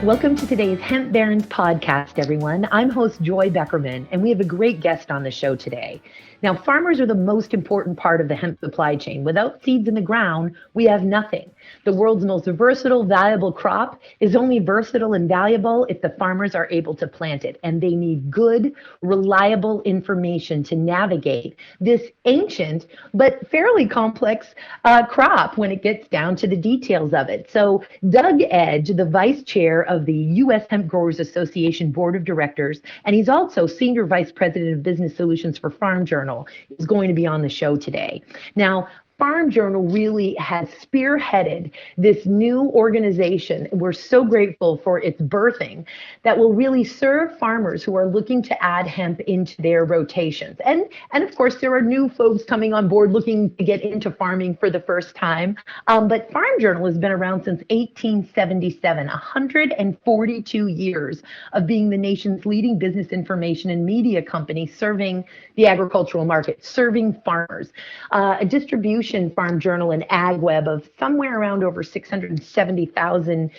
Welcome to today's Hemp Barons podcast, everyone. I'm host Joy Beckerman, and we have a great guest on the show today. Now, farmers are the most important part of the hemp supply chain. Without seeds in the ground, we have nothing. The world's most versatile, valuable crop is only versatile and valuable if the farmers are able to plant it, and they need good, reliable information to navigate this ancient but fairly complex crop when it gets down to the details of it. So Doug Edge, the Vice Chair of the U.S. Hemp-Growers Association Board of Directors, and he's also Senior Vice President of Business Solutions for Farm Journal, is going to be on the show today. Now, Farm Journal really has spearheaded this new organization. We're so grateful for its birthing that will really serve farmers who are looking to add hemp into their rotations. And of course, there are new folks coming on board looking to get into farming for the first time. But Farm Journal has been around since 1877, 142 years of being the nation's leading business information and media company serving the agricultural market, serving farmers. A distribution Farm Journal and Ag Web of somewhere around over 670,000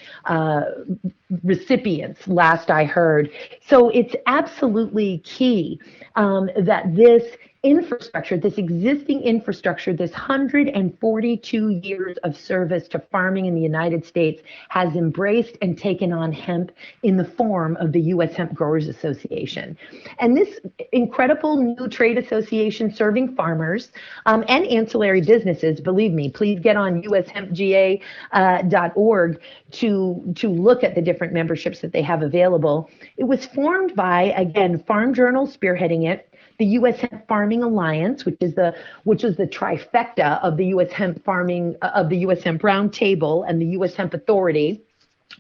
recipients, last I heard. So it's absolutely key that this infrastructure, this existing infrastructure, this 142 years of service to farming in the United States has embraced and taken on hemp in the form of the U.S. Hemp-Growers Association. And this incredible new trade association serving farmers and ancillary businesses, believe me, please get on ushempga.org to look at the different memberships that they have available. It was formed by, again, Farm Journal spearheading it, the U.S. Hemp Farming Alliance, which is the trifecta of the U.S. Hemp Farming, of the U.S. Hemp Roundtable and the U.S. Hemp Authority.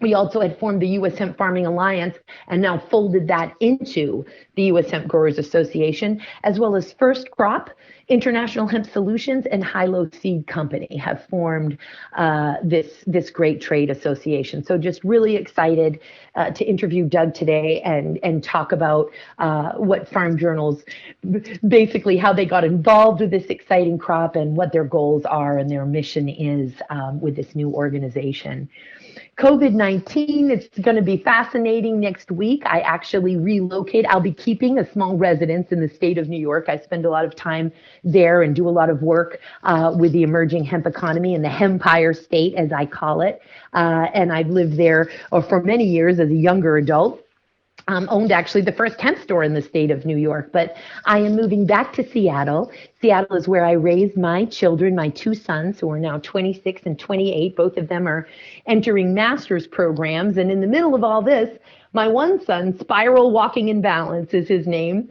We also had formed the U.S. Hemp Farming Alliance and now folded that into the U.S. Hemp-Growers Association, as well as First Crop, International Hemp Solutions, and Hilo Seed Company have formed this great trade association. So just really excited to interview Doug today and talk about what Farm Journal's, basically how they got involved with this exciting crop and what their goals are and their mission is with this new organization. COVID-19, it's going to be fascinating next week. I actually relocate. I'll be keeping a small residence in the state of New York. I spend a lot of time there and do a lot of work with the emerging hemp economy in the Hempire State, as I call it. And I've lived there for many years as a younger adult. Owned actually the first hemp store in the state of New York, but I am moving back to Seattle. Seattle is where I raised my children, my two sons, who are now 26 and 28. Both of them are entering master's programs. And in the middle of all this, my one son, Spiral Walking in Balance is his name.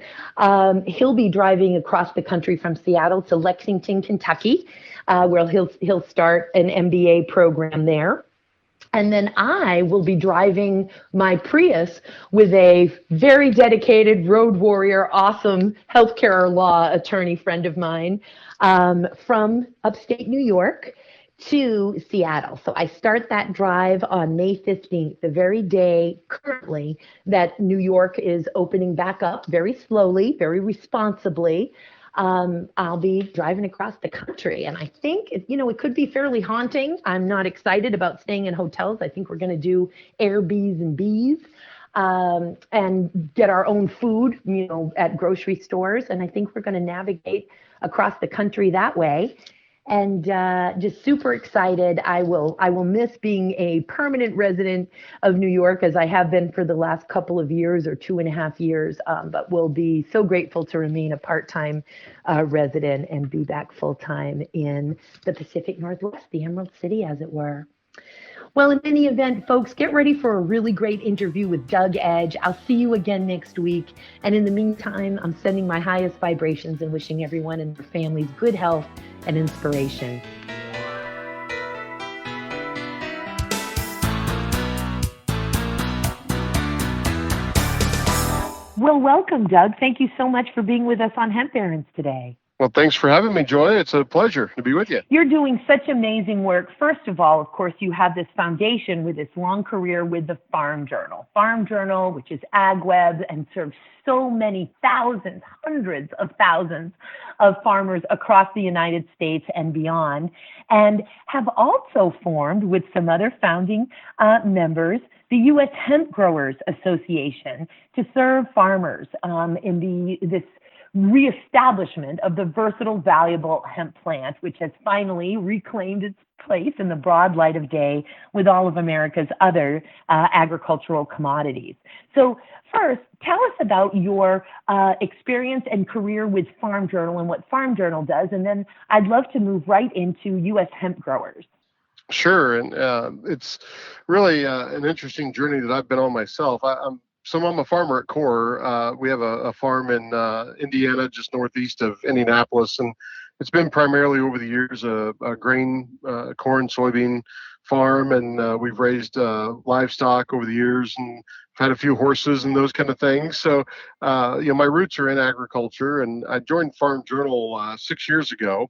He'll be driving across the country from Seattle to Lexington, Kentucky, where he'll start an MBA program there. And then I will be driving my Prius with a very dedicated road warrior, awesome healthcare law attorney friend of mine from upstate New York to Seattle. So I start that drive on May 15th, the very day currently that New York is opening back up very slowly, very responsibly. I'll be driving across the country, and I think it could be fairly haunting. I'm not excited about staying in hotels. I think we're going to do Airbnbs and Bs and get our own food, at grocery stores. And I think we're going to navigate across the country that way. And just super excited. I will miss being a permanent resident of New York, as I have been for the last couple of years or 2.5 years, but will be so grateful to remain a part-time resident and be back full-time in the Pacific Northwest, the Emerald City, as it were. Well, in any event, folks, get ready for a really great interview with Doug Edge. I'll see you again next week. And in the meantime, I'm sending my highest vibrations and wishing everyone and their families good health and inspiration. Well, welcome, Doug. Thank you so much for being with us on Hemp Barons today. Well, thanks for having me, Joy. It's a pleasure to be with you. You're doing such amazing work. First of all, of course, you have this foundation with this long career with the Farm Journal. Farm Journal, which is AgWeb and serves so many thousands, hundreds of thousands of farmers across the United States and beyond, and have also formed with some other founding members the U.S. Hemp-Growers Association to serve farmers in this reestablishment of the versatile, valuable hemp plant, which has finally reclaimed its place in the broad light of day with all of America's other agricultural commodities. So first, tell us about your experience and career with Farm Journal and what Farm Journal does, and then I'd love to move right into U.S. Hemp-Growers. Sure, and it's really an interesting journey that I've been on myself. I'm a farmer at core. We have a farm in Indiana, just northeast of Indianapolis, and it's been primarily over the years a grain, corn, soybean farm, and we've raised livestock over the years and had a few horses and those kind of things. So, my roots are in agriculture, and I joined Farm Journal 6 years ago,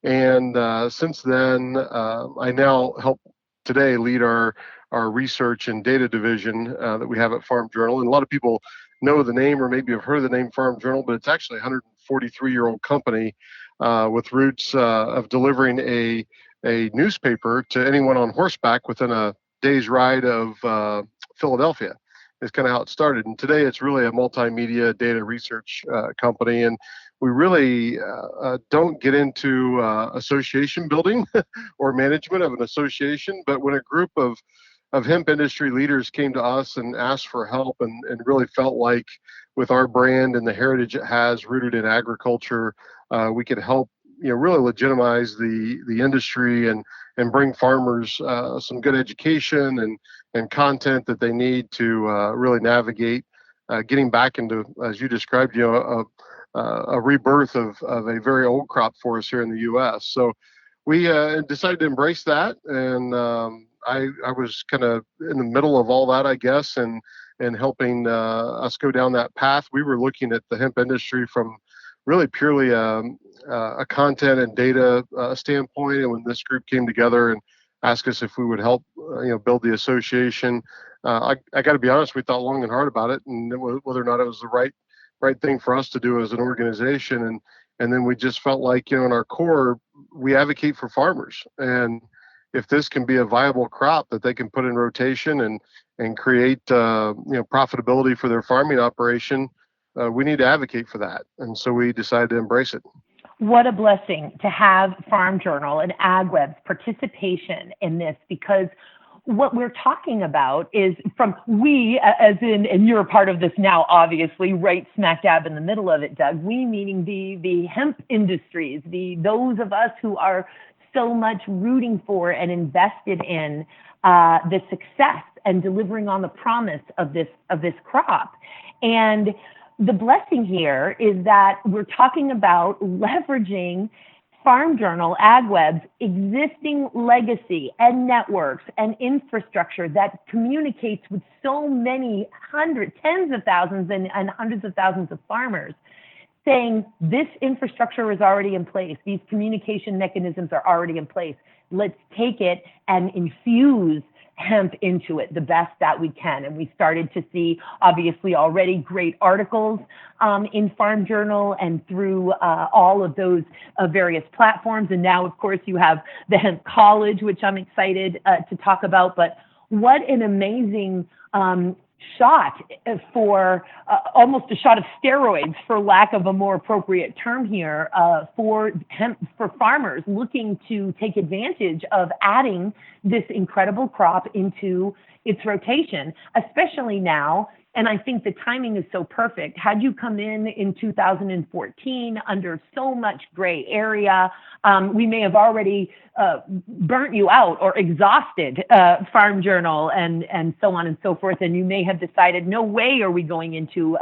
and since then, I now help today lead our research and data division that we have at Farm Journal. And a lot of people know the name or maybe have heard of the name Farm Journal, but it's actually a 143-year-old company with roots of delivering a newspaper to anyone on horseback within a day's ride of Philadelphia. It's kind of how it started. And today it's really a multimedia data research company. And we really don't get into association building or management of an association, but when a group of hemp industry leaders came to us and asked for help and really felt like with our brand and the heritage it has rooted in agriculture, we could help really legitimize the industry and bring farmers some good education and content that they need to really navigate getting back into, as you described, a rebirth of a very old crop for us here in the U.S. So we decided to embrace that, and I was kind of in the middle of all that, I guess, and helping us go down that path. We were looking at the hemp industry from really purely a content and data standpoint, and when this group came together and asked us if we would help build the association, I got to be honest, we thought long and hard about it, and whether or not it was the right thing for us to do as an organization. And then we just felt like, in our core, we advocate for farmers. And if this can be a viable crop that they can put in rotation and create, profitability for their farming operation, we need to advocate for that. And so we decided to embrace it. What a blessing to have Farm Journal and AgWeb's participation in this, because what we're talking about is from we, as in, and you're a part of this now, obviously, right smack dab in the middle of it, Doug, we meaning the hemp industries, those of us who are so much rooting for and invested in the success and delivering on the promise of this crop. And the blessing here is that we're talking about leveraging Farm Journal, AgWeb's existing legacy and networks and infrastructure that communicates with so many tens of thousands and hundreds of thousands of farmers, saying this infrastructure is already in place. These communication mechanisms are already in place. Let's take it and infuse hemp into it the best that we can. And we started to see, obviously, already great articles in Farm Journal and through all of those various platforms. And now, of course, you have the Hemp College, which I'm excited to talk about. But what an amazing shot for almost a shot of steroids, for lack of a more appropriate term here, for farmers looking to take advantage of adding this incredible crop into its rotation, especially now. And I think the timing is so perfect. Had you come in 2014 under so much gray area, we may have already burnt you out or exhausted Farm Journal and so on and so forth. And you may have decided, no way are we going into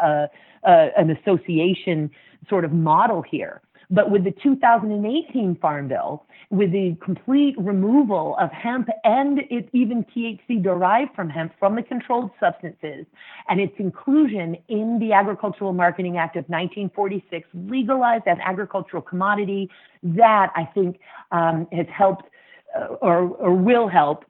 an association sort of model here. But with the 2018 Farm Bill, with the complete removal of hemp and its even THC derived from hemp from the controlled substances, and its inclusion in the Agricultural Marketing Act of 1946, legalized as agricultural commodity, that I think has helped or will help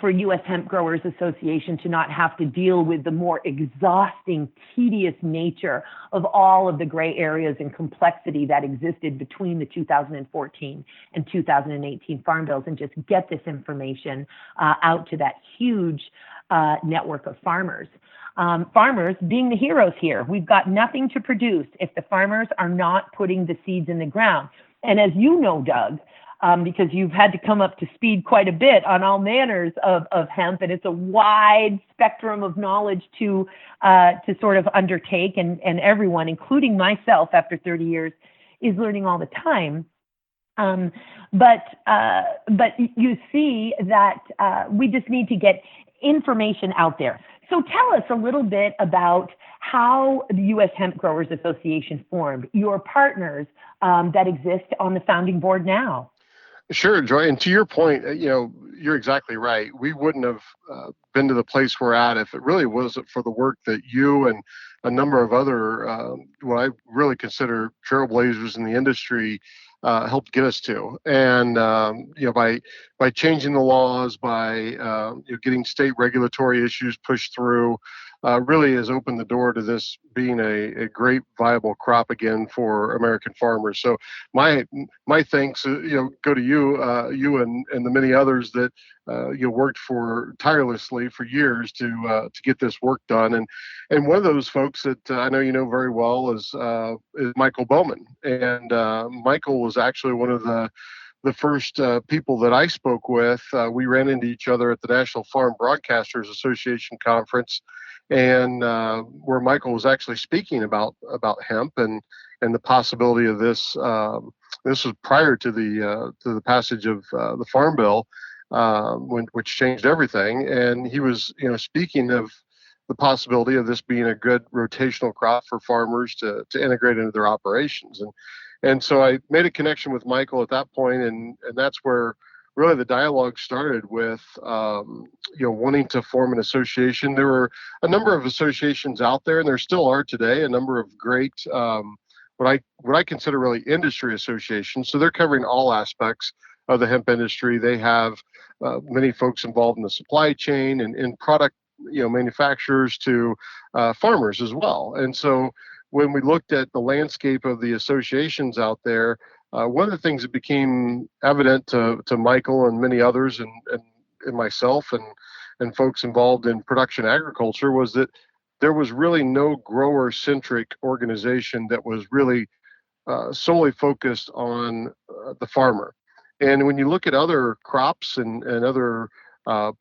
for U.S. Hemp-Growers Association to not have to deal with the more exhausting, tedious nature of all of the gray areas and complexity that existed between the 2014 and 2018 Farm Bills, and just get this information out to that huge network of farmers. Farmers being the heroes here. We've got nothing to produce if the farmers are not putting the seeds in the ground. And as you know, Doug, because you've had to come up to speed quite a bit on all manners of hemp, and it's a wide spectrum of knowledge to sort of undertake, and everyone, including myself after 30 years, is learning all the time. But you see that we just need to get information out there. So tell us a little bit about how the U.S. Hemp-Growers Association formed, your partners that exist on the founding board now. Sure, Joy. And to your point, you're exactly right. We wouldn't have been to the place we're at if it really wasn't for the work that you and a number of other, what I really consider trailblazers in the industry, helped get us to. And by changing the laws, by getting state regulatory issues pushed through, really has opened the door to this being a great viable crop again for American farmers. So my thanks go to you and the many others that worked for tirelessly for years to get this work done. And one of those folks that I know you know very well is Michael Bowman. And Michael was actually one of the first people that I spoke with. We ran into each other at the National Farm Broadcasters Association conference, and where Michael was actually speaking about hemp and the possibility of this. This was prior to the passage of the Farm Bill, which changed everything. And he was speaking of the possibility of this being a good rotational crop for farmers to integrate into their operations. And so I made a connection with Michael at that point, and that's where really the dialogue started with, wanting to form an association. There were a number of associations out there, and there still are today, a number of great, what I consider really industry associations. So they're covering all aspects of the hemp industry. They have many folks involved in the supply chain and in product, manufacturers to farmers as well. And so when we looked at the landscape of the associations out there, one of the things that became evident to Michael and many others and myself and folks involved in production agriculture was that there was really no grower-centric organization that was really solely focused on the farmer. And when you look at other crops and other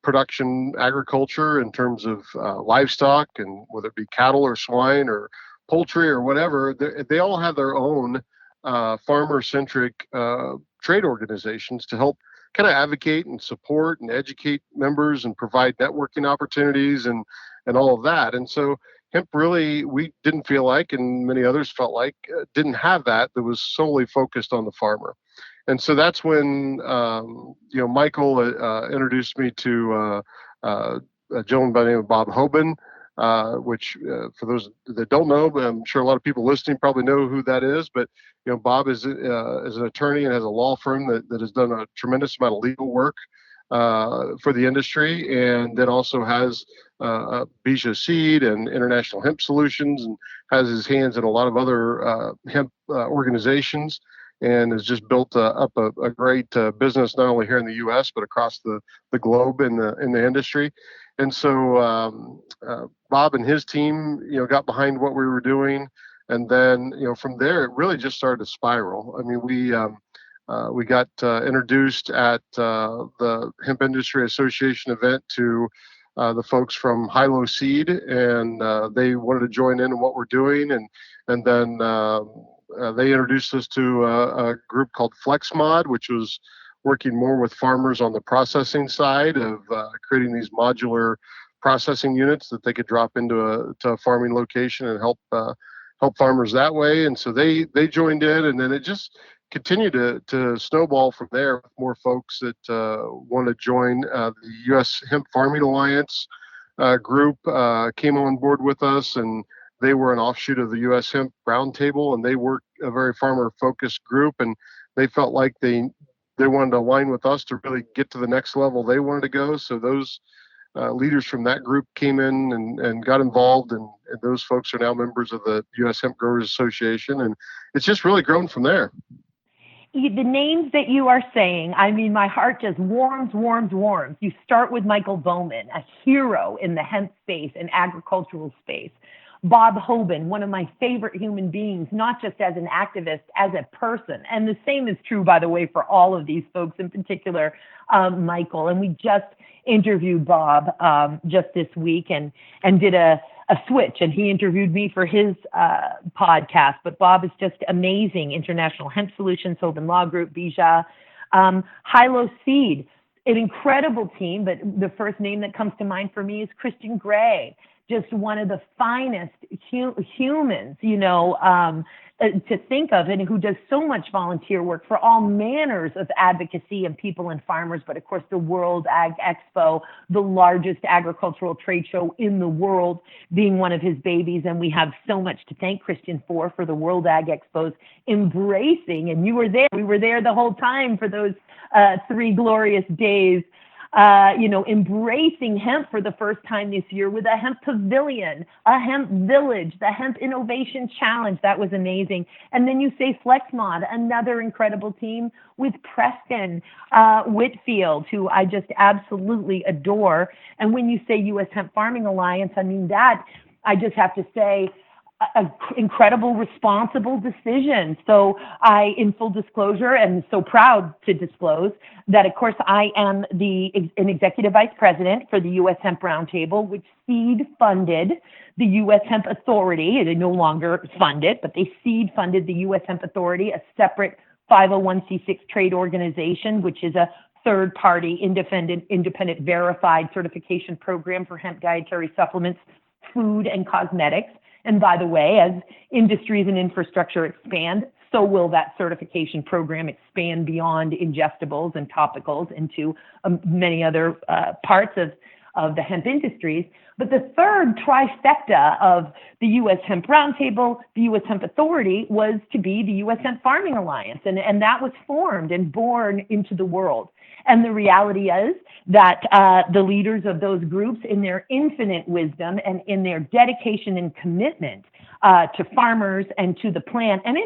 production agriculture in terms of livestock, and whether it be cattle or swine or poultry or whatever, they all have their own farmer-centric trade organizations to help kind of advocate and support and educate members and provide networking opportunities and all of that. And so hemp really, we didn't feel like, and many others felt like, didn't have that was solely focused on the farmer. And so that's when Michael introduced me to a gentleman by the name of Bob Hoban, which for those that don't know, but I'm sure a lot of people listening probably know who that is. But Bob is an attorney and has a law firm that has done a tremendous amount of legal work for the industry, and then also has Bija Seed and International Hemp Solutions, and has his hands in a lot of other hemp organizations, and has just built up a great business not only here in the U.S. but across the globe in the industry. And so Bob and his team, got behind what we were doing, and then from there it really just started to spiral. I mean, we got introduced at the Hemp Industry Association event to the folks from Hilo Seed, and they wanted to join in what we're doing, and then they introduced us to a group called FlexMod, which was working more with farmers on the processing side of creating these modular processing units that they could drop into a farming location and help help farmers that way. And so they joined in, and then it just continued to snowball from there with more folks that want to join. The U.S. Hemp Farming Alliance group came on board with us, and they were an offshoot of the U.S. Hemp Roundtable, and they were a very farmer-focused group, and they felt like they wanted to align with us to really get to the next level they wanted to go. So those leaders from that group came in and got involved, and those folks are now members of the U.S. Hemp-Growers Association, and it's just really grown from there. The names that you are saying, I mean, my heart just warms. You start with Michael Bowman, a hero in the hemp space and agricultural space. Bob Hoban, one of my favorite human beings, not just as an activist, as a person. And the same is true, by the way, for all of these folks, in particular, Michael. And we just interviewed Bob just this week and did a switch, and he interviewed me for his podcast. But Bob is just amazing. International Hemp Solutions, Hoban Law Group, Bija, Hilo Seed, an incredible team. But the first name that comes to mind for me is Christian Gray, just one of the finest humans, to think of, and who does so much volunteer work for all manners of advocacy and people and farmers. But of course, the World Ag Expo, the largest agricultural trade show in the world, being one of his babies. And we have so much to thank Christian for the World Ag Expo's embracing. And you were there. We were there the whole time for those 3 glorious days. Embracing hemp for the first time this year with a hemp pavilion, a hemp village, the Hemp Innovation Challenge. That was amazing. And then you say FlexMod, another incredible team with Preston Whitfield, who I just absolutely adore. And when you say U.S. Hemp Farming Alliance, I mean, that I just have to say, an incredible, responsible decision. So I, in full disclosure, am so proud to disclose that, of course, I am an executive vice president for the U.S. Hemp Roundtable, which seed funded the U.S. Hemp Authority. They no longer fund it, but they seed funded the U.S. Hemp Authority, a separate 501c6 trade organization, which is a third-party, independent verified certification program for hemp dietary supplements, food, and cosmetics. And by the way, as industries and infrastructure expand, so will that certification program expand beyond ingestibles and topicals into many other parts of the hemp industries. But the third trifecta of the U.S. Hemp Roundtable, the U.S. Hemp Authority, was to be the U.S. Hemp Farming Alliance. And that was formed and born into the world. And the reality is that the leaders of those groups, in their infinite wisdom and in their dedication and commitment to farmers and to the plant and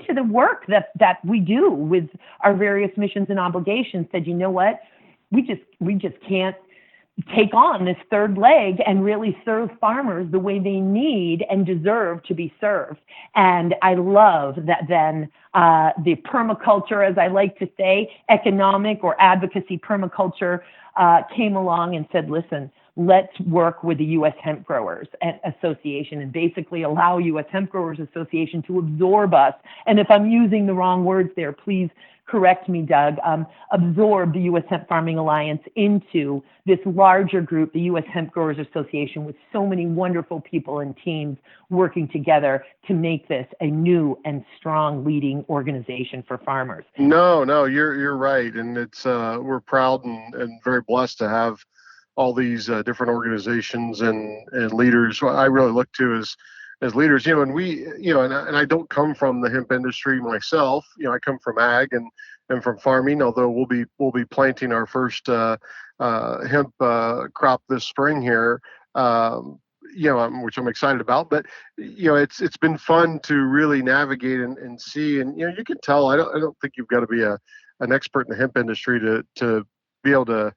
to the work that we do with our various missions and obligations, said, you know what, we just can't take on this third leg and really serve farmers the way they need and deserve to be served. And I love that then the permaculture, as I like to say, economic or advocacy permaculture came along and said, listen, let's work with the U.S. Hemp-Growers Association and basically allow U.S. Hemp-Growers Association to absorb us. And if I'm using the wrong words there, please correct me, Doug, absorb the U.S. Hemp Farming Alliance into this larger group, the U.S. Hemp-Growers Association, with so many wonderful people and teams working together to make this a new and strong leading organization for farmers. No, you're right. And it's we're proud and very blessed to have all these different organizations and leaders. What I really look to as leaders, and we, and I don't come from the hemp industry myself. I come from ag and from farming. Although we'll be planting our first hemp crop this spring here, which I'm excited about. But it's been fun to really navigate and see. And you can tell. I don't think you've got to be an expert in the hemp industry to be able to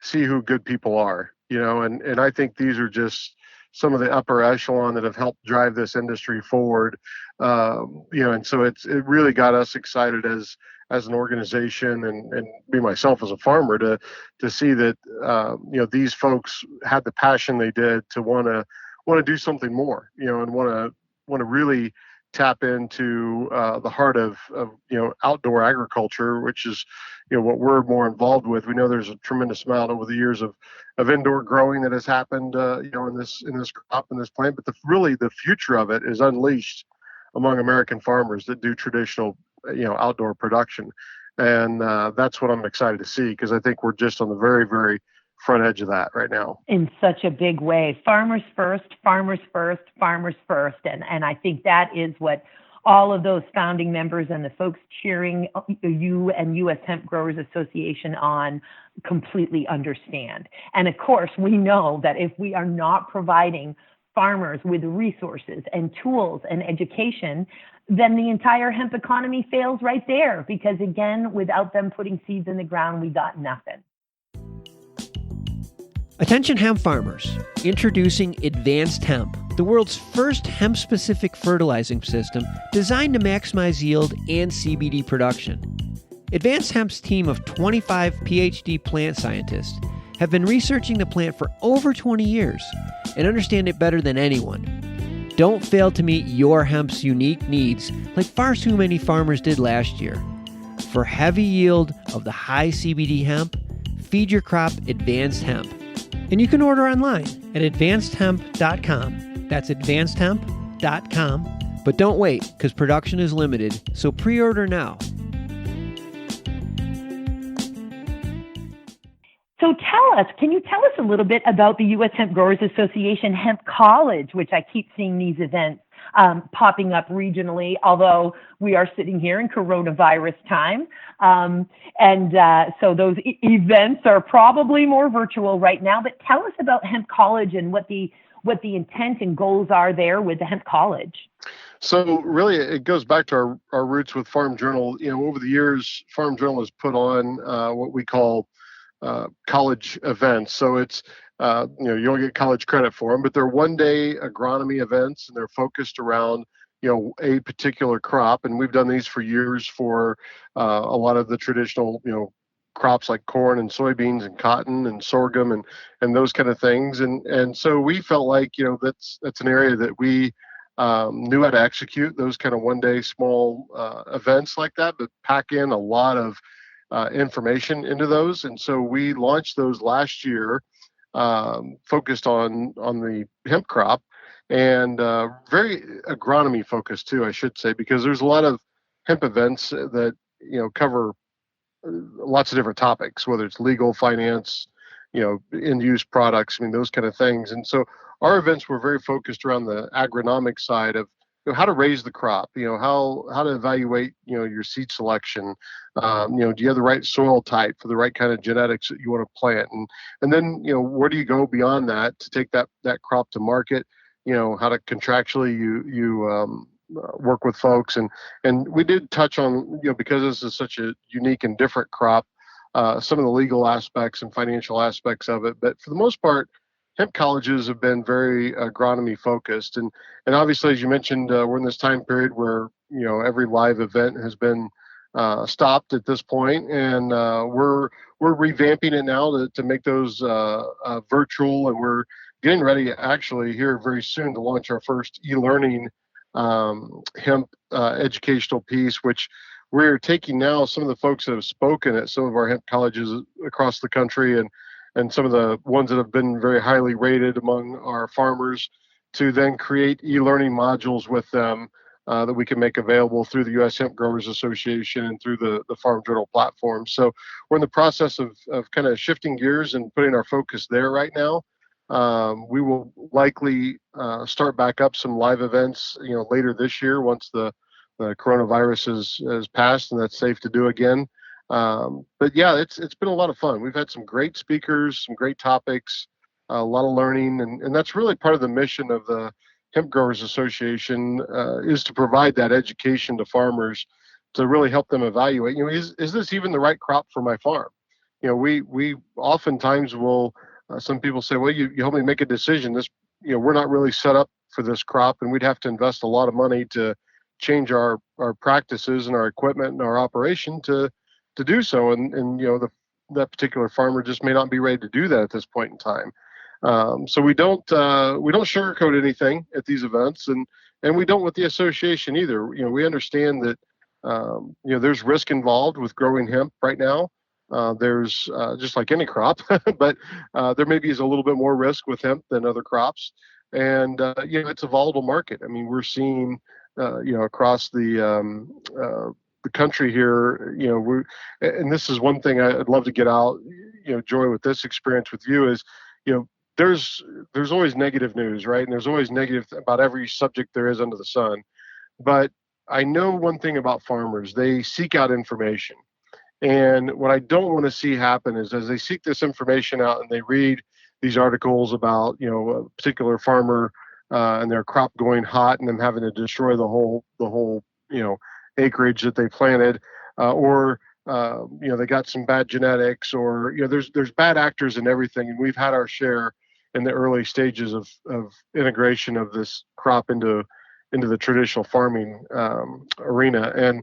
see who good people are. And I think these are just some of the upper echelon that have helped drive this industry forward. And so it really got us excited as an organization and me myself as a farmer to see that, these folks had the passion they did to want to do something more, and want to really tap into the heart of outdoor agriculture, which is what we're more involved with. We know there's a tremendous amount over the years of indoor growing that has happened in this crop and this plant, but really the future of it is unleashed among American farmers that do traditional, outdoor production. And that's what I'm excited to see, because I think we're just on the very, very front edge of that right now. In such a big way. Farmers first, farmers first, farmers first. And I think that is what all of those founding members and the folks cheering you and U.S. Hemp-Growers Association on completely understand. And of course, we know that if we are not providing farmers with resources and tools and education, then the entire hemp economy fails right there. Because again, without them putting seeds in the ground, we got nothing. Attention hemp farmers, introducing Advanced Hemp, the world's first hemp-specific fertilizing system designed to maximize yield and CBD production. Advanced Hemp's team of 25 PhD plant scientists have been researching the plant for over 20 years and understand it better than anyone. Don't fail to meet your hemp's unique needs like far too many farmers did last year. For heavy yield of the high CBD hemp, feed your crop Advanced Hemp. And you can order online at advancedhemp.com. That's advancedhemp.com. But don't wait, because production is limited, so pre-order now. So can you tell us a little bit about the U.S. Hemp-Growers Association Hemp College, which I keep seeing these events popping up regionally, although we are sitting here in coronavirus time. So those events are probably more virtual right now, but tell us about Hemp College and what the intent and goals are there with the Hemp College. So really, it goes back to our roots with Farm Journal. Over the years, Farm Journal has put on what we call college events. So it's, you don't get college credit for them, but they're one-day agronomy events, and they're focused around, a particular crop. And we've done these for years for a lot of the traditional, crops like corn and soybeans and cotton and sorghum and those kind of things. And so we felt like, that's an area that we knew how to execute those kind of one-day small events like that, but pack in a lot of information into those. And so we launched those last year, focused on the hemp crop, and very agronomy focused too, I should say, because there's a lot of hemp events that cover lots of different topics, whether it's legal, finance, end-use products, those kind of things. And so our events were very focused around the agronomic side of how to raise the crop, how to evaluate, your seed selection, do you have the right soil type for the right kind of genetics that you want to plant, and then where do you go beyond that to take that crop to market, how to contractually you work with folks, and we did touch on, because this is such a unique and different crop, some of the legal aspects and financial aspects of it, but for the most part, hemp colleges have been very agronomy focused, and obviously, as you mentioned, we're in this time period where every live event has been stopped at this point, and we're revamping it now to make those virtual, and we're getting ready actually here very soon to launch our first e-learning hemp educational piece, which we're taking now some of the folks that have spoken at some of our hemp colleges across the country, and some of the ones that have been very highly rated among our farmers, to then create e-learning modules with them that we can make available through the U.S. Hemp-Growers Association and through the Farm Journal platform. So we're in the process of kind of shifting gears and putting our focus there right now. We will likely start back up some live events, later this year once the coronavirus has passed and that's safe to do again. But yeah, it's been a lot of fun. We've had some great speakers, some great topics, a lot of learning, and that's really part of the mission of the Hemp Growers Association, is to provide that education to farmers to really help them evaluate, is this even the right crop for my farm? We oftentimes will, some people say, well, you help me make a decision. This, we're not really set up for this crop, and we'd have to invest a lot of money to change our practices and our equipment and our operation to do so. And that particular farmer just may not be ready to do that at this point in time. So we don't sugarcoat anything at these events, and we don't with the association either. We understand that there's risk involved with growing hemp right now. There's just like any crop, but there maybe is a little bit more risk with hemp than other crops, and it's a volatile market. We're seeing across the country here. And this is one thing I'd love to get out, Joy, with this experience with you is, there's always negative news, right? And there's always negative about every subject there is under the sun. But I know one thing about farmers: they seek out information. And what I don't want to see happen is, as they seek this information out and they read these articles about, a particular farmer and their crop going hot and them having to destroy the whole acreage that they planted, or they got some bad genetics, or there's bad actors in everything, and we've had our share in the early stages of integration of this crop into the traditional farming arena. And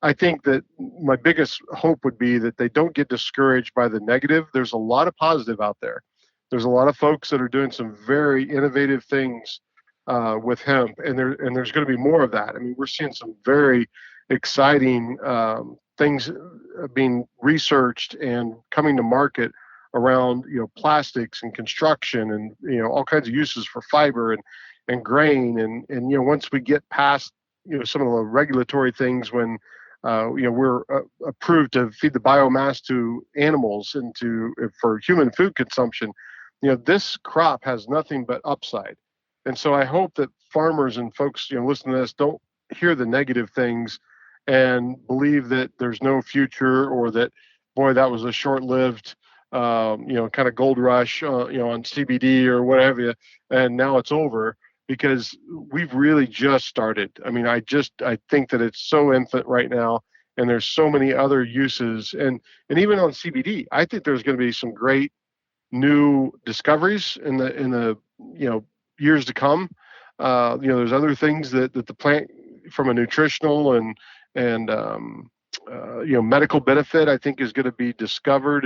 I think that my biggest hope would be that they don't get discouraged by the negative. There's a lot of positive out there. There's a lot of folks that are doing some very innovative things with hemp, and there's going to be more of that. I mean, we're seeing some very exciting things being researched and coming to market around plastics and construction and all kinds of uses for fiber and grain, and once we get past some of the regulatory things, when we're approved to feed the biomass to animals and for human food consumption, this crop has nothing but upside. And so I hope that farmers and folks listening to this don't hear the negative things and believe that there's no future, or that, boy, that was a short-lived kind of gold rush on CBD or whatever, and now it's over, because we've really just started. I mean, I think that it's so infant right now, and there's so many other uses, and even on CBD, I think there's going to be some great new discoveries in the years to come. There's other things that the plant, from a nutritional and medical benefit, I think is going to be discovered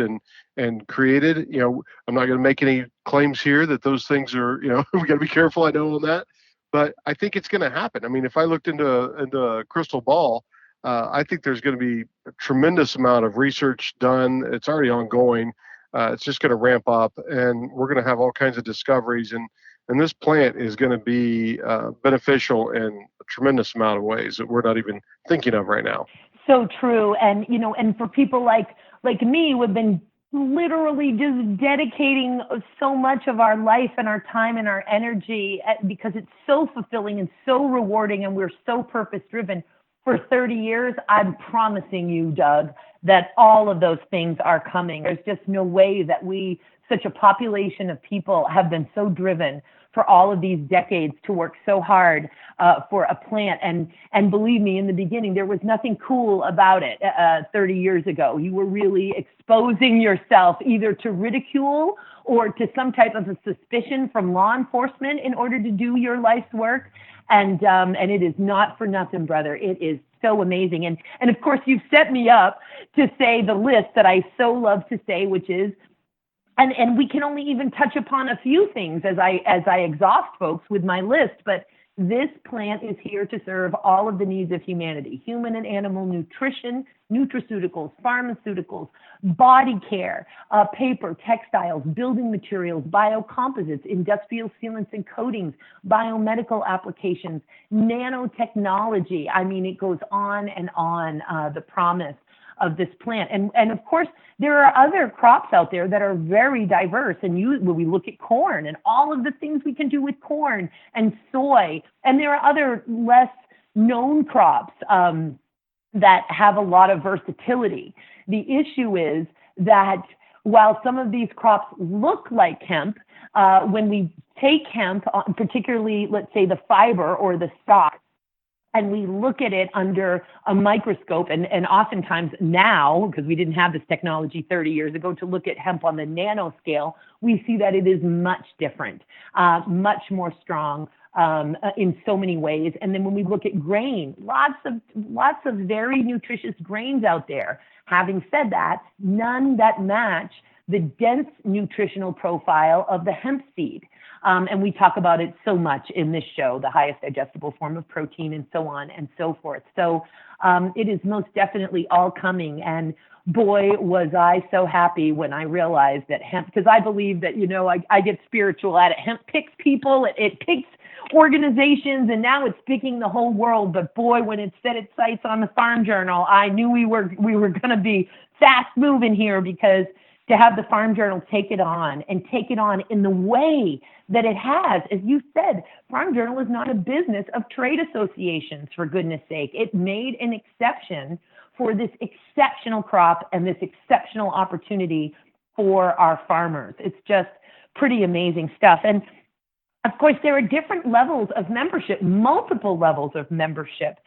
and created. I'm not going to make any claims here that those things are, we got to be careful, I know, on that, but I think it's going to happen. I mean, if I looked into a crystal ball, I think there's going to be a tremendous amount of research done. It's already ongoing. It's just going to ramp up, and we're going to have all kinds of discoveries, and this plant is going to be beneficial in a tremendous amount of ways that we're not even thinking of right now. So true. And, and for people like me, who have been literally just dedicating so much of our life and our time and our energy, because it's so fulfilling and so rewarding, and we're so purpose driven for 30 years, I'm promising you, Doug, that all of those things are coming. There's just no way that such a population of people, have been so driven for all of these decades to work so hard for a plant. And believe me, in the beginning, there was nothing cool about it 30 years ago. You were really exposing yourself either to ridicule or to some type of a suspicion from law enforcement in order to do your life's work. And it is not for nothing, brother. It is so amazing. And of course, you've set me up to say the list that I so love to say, which is, and we can only even touch upon a few things as I exhaust folks with my list, but this plant is here to serve all of the needs of humanity: human and animal nutrition, nutraceuticals, pharmaceuticals, body care, paper, textiles, building materials, biocomposites, industrial sealants and coatings, biomedical applications, nanotechnology. I mean, it goes on and on, the promise of this plant. And of course, there are other crops out there that are very diverse. And when we look at corn and all of the things we can do with corn and soy, and there are other less known crops that have a lot of versatility. The issue is that while some of these crops look like hemp, when we take hemp, particularly, let's say, the fiber or the stalk, and we look at it under a microscope, and oftentimes now, because we didn't have this technology 30 years ago to look at hemp on the nanoscale, we see that it is much different, much more strong in so many ways. And then when we look at grain, lots of very nutritious grains out there. Having said that, none that match the dense nutritional profile of the hemp seed. And we talk about it so much in this show, the highest digestible form of protein, and so on and so forth. So it is most definitely all coming. And boy, was I so happy when I realized that hemp, because I believe that, I get spiritual at it. Hemp picks people. It picks organizations, and now it's picking the whole world. But boy, when it set its sights on the Farm Journal, I knew we were going to be fast moving here, because to have the Farm Journal take it on in the way that it has, as you said, Farm Journal is not a business of trade associations, for goodness sake. It made an exception for this exceptional crop and this exceptional opportunity for our farmers. It's just pretty amazing stuff. And of course, there are different levels of membership, multiple levels of membership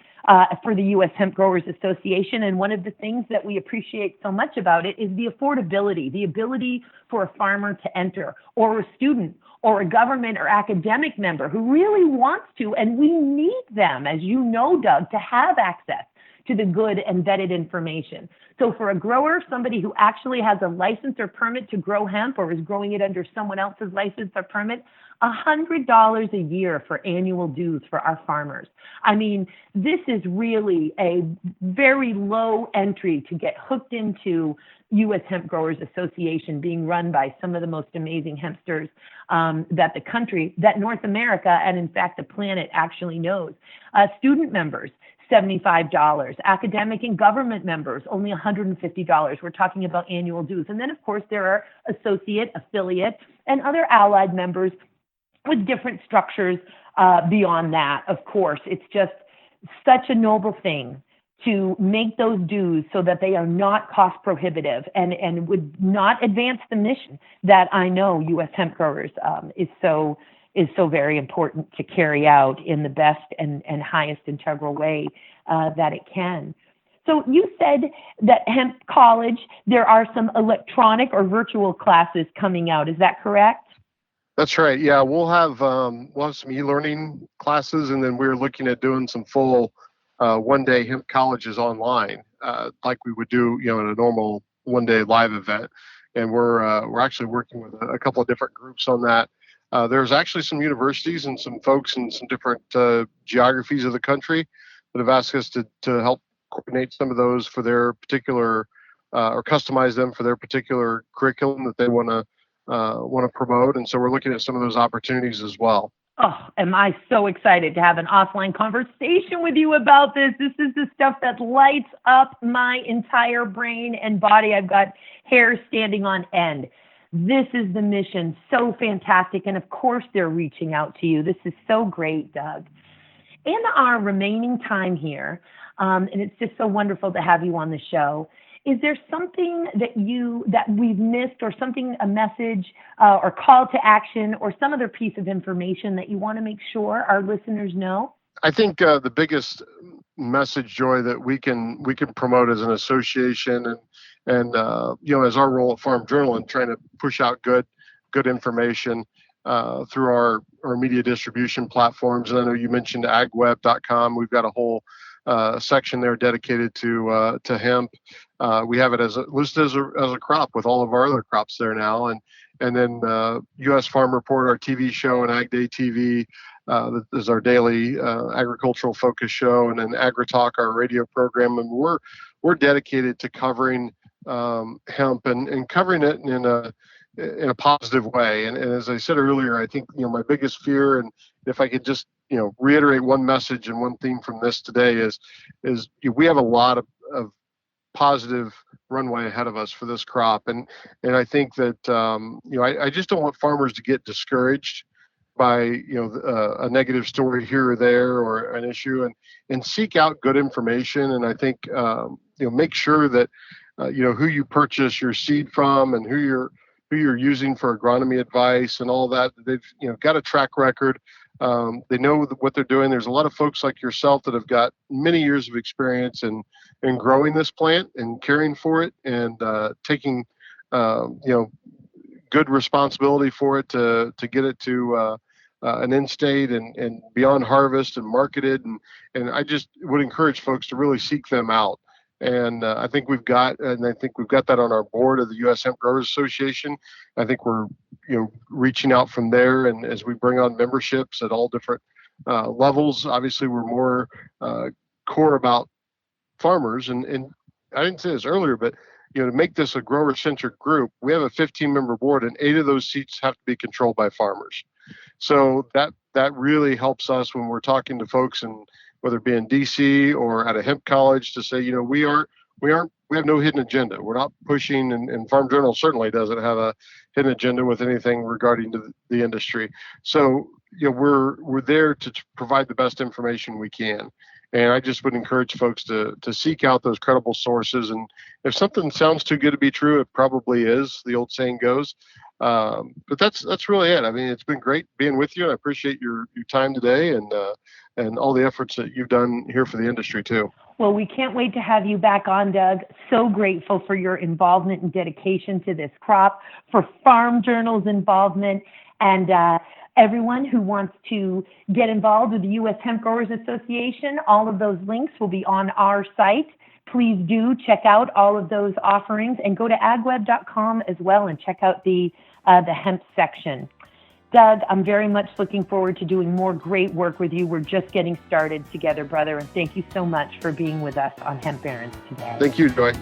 for the U.S. Hemp-Growers Association. And one of the things that we appreciate so much about it is the affordability, the ability for a farmer to enter, or a student, or a government or academic member who really wants to, and we need them, as you know, Doug, to have access to the good and vetted information. So for a grower, somebody who actually has a license or permit to grow hemp, or is growing it under someone else's license or permit, $100 a year for annual dues for our farmers. I mean, this is really a very low entry to get hooked into U.S. Hemp-Growers Association, being run by some of the most amazing hempsters that North America, and in fact the planet, actually knows. Student members, $75. Academic and government members, only $150. We're talking about annual dues. And then, of course, there are associate, affiliate, and other allied members with different structures beyond that. Of course, it's just such a noble thing to make those dues so that they are not cost prohibitive, and would not advance the mission that I know U.S. Hemp-Growers is so very important to carry out in the best and highest integral way that it can. So you said that Hemp College, there are some electronic or virtual classes coming out. Is that correct? That's right. Yeah, we'll have some e-learning classes, and then we're looking at doing some full one-day hemp colleges online, like we would do, in a normal one-day live event. And we're actually working with a couple of different groups on that. There's actually some universities and some folks in some different geographies of the country that have asked us to help coordinate some of those for their particular or customize them for their particular curriculum that they want to promote. And so we're looking at some of those opportunities as well. Oh, am I so excited to have an offline conversation with you about this. This is the stuff that lights up my entire brain and body. I've got hair standing on end. This is the mission. So fantastic. And of course, they're reaching out to you. This is so great, Doug. In our remaining time here, and it's just so wonderful to have you on the show, is there something that we've missed, or something, a message or call to action, or some other piece of information that you want to make sure our listeners know? I think the biggest message, Joy, that we can promote as an association, and as our role at Farm Journal, and trying to push out good information through our media distribution platforms. And I know you mentioned agweb.com. We've got a whole section there dedicated to hemp. We have it listed as a crop with all of our other crops there now, and then U.S. Farm Report, our TV show, and Ag Day TV. That is our daily agricultural focus show, and then AgriTalk, our radio program. And we're dedicated to covering hemp and covering it in a positive way. And as I said earlier, I think my biggest fear, and if I could just reiterate one message and one theme from this today, is we have a lot of positive runway ahead of us for this crop, and I think that I just don't want farmers to get discouraged by a negative story here or there, or an issue, and seek out good information. And I think make sure that who you purchase your seed from, and who you're using for agronomy advice and all that. They've got a track record. They know what they're doing. There's a lot of folks like yourself that have got many years of experience in growing this plant and caring for it, and taking good responsibility for it to get it to an end state and beyond harvest and marketed. And I just would encourage folks to really seek them out. And I think we've got that on our board of the U.S. Hemp-Growers Association. I think we're reaching out from there, and as we bring on memberships at all different levels. Obviously, we're more core about farmers, and I didn't say this earlier, but to make this a grower-centric group, we have a 15-member board, and 8 of those seats have to be controlled by farmers. So that that really helps us when we're talking to folks, and whether it be in DC or at a hemp college, to say, we have no hidden agenda. We're not pushing, and Farm Journal certainly doesn't have a hidden agenda with anything regarding to the industry. So, we're there to provide the best information we can. And I just would encourage folks to seek out those credible sources. And if something sounds too good to be true, it probably is, the old saying goes. But that's really it. I mean, it's been great being with you, and I appreciate your time today and all the efforts that you've done here for the industry too. Well, we can't wait to have you back on, Doug. So grateful for your involvement and dedication to this crop, for Farm Journal's involvement, and everyone who wants to get involved with the U.S. Hemp-Growers Association. All of those links will be on our site. Please do check out all of those offerings, and go to agweb.com as well and check out the hemp section. Doug, I'm very much looking forward to doing more great work with you. We're just getting started together, brother, and thank you so much for being with us on Hemp Barons today. Thank you, Joy.